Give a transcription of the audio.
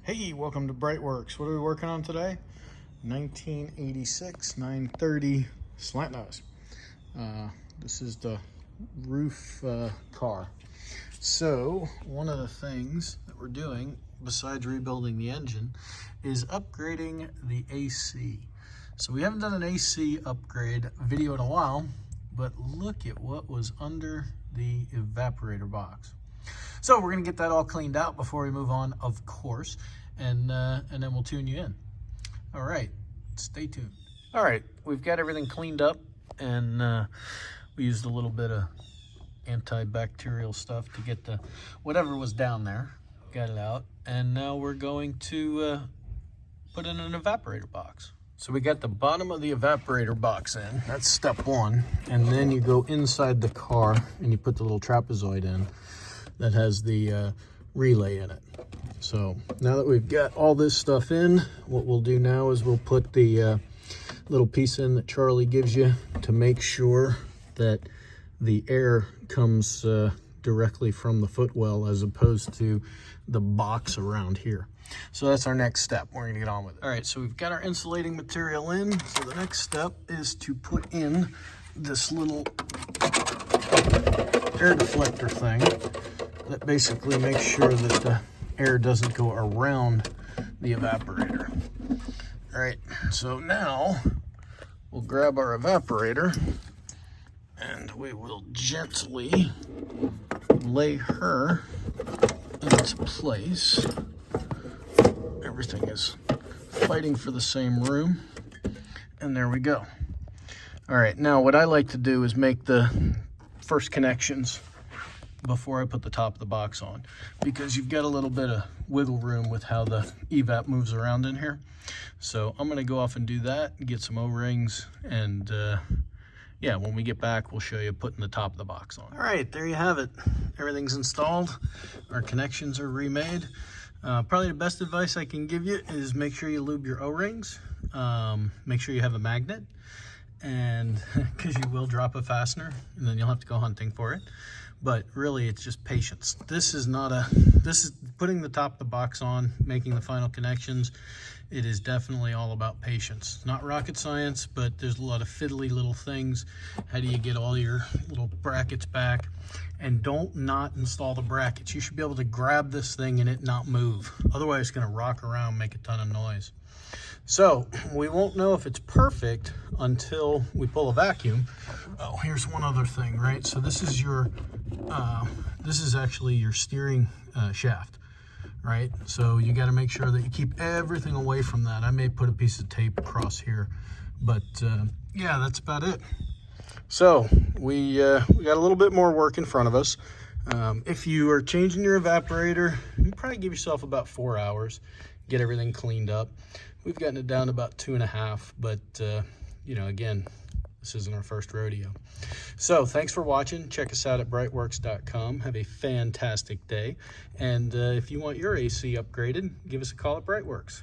Hey, welcome to BreitWerks. What are we working on today? 1986 930 slant nose. This is the roof car. So one of the things that we're doing besides rebuilding the engine is upgrading the AC. So we haven't done an AC upgrade video in a while, but look at what was under the evaporator box. So we're gonna get that all cleaned out before we move on, of course, and then we'll tune you in. All right, stay tuned. All right, we've got everything cleaned up, and we used a little bit of antibacterial stuff to get the whatever was down there, got it out, and now we're going to put in an evaporator box. So we got the bottom of the evaporator box in, that's step one, and then you go inside the car and you put the little trapezoid in that has the relay in it. So now that we've got all this stuff in, what we'll do now is we'll put the little piece in that Charlie gives you to make sure that the air comes directly from the footwell as opposed to the box around here. So that's our next step. We're gonna get on with it. All right, so we've got our insulating material in. So the next step is to put in this little air deflector thing that basically makes sure that the air doesn't go around the evaporator. All right, so now we'll grab our evaporator and we will gently lay her into place. Everything is fighting for the same room, and there we go. All right, now what I like to do is make the first connections before I put the top of the box on, because you've got a little bit of wiggle room with how the evap moves around in here. So I'm gonna go off and do that, get some O-rings, and yeah, when we get back, we'll show you putting the top of the box on. All right, there you have it. Everything's installed. Our connections are remade. Probably the best advice I can give you is make sure you lube your O-rings. Make sure you have a magnet, and because you will drop a fastener and then you'll have to go hunting for it. But really, it's just patience. This is putting the top of the box on, making the final connections. It is definitely all about patience. Not rocket science, but there's a lot of fiddly little things. How do you get all your little brackets back? And don't not install the brackets. You should be able to grab this thing and it not move. Otherwise, it's gonna rock around, make a ton of noise. So we won't know if it's perfect until we pull a vacuum. Oh, here's one other thing, right? So this is your, this is actually your steering shaft, right? So you got to make sure that you keep everything away from that. I may put a piece of tape across here, but yeah, that's about it. So we got a little bit more work in front of us. If you are changing your evaporator, you probably give yourself about 4 hours, get everything cleaned up. We've gotten it down to about 2.5, but you know, again, this isn't our first rodeo. So thanks for watching. Check us out at BreitWerks.com. Have a fantastic day. And if you want your AC upgraded, give us a call at BreitWerks.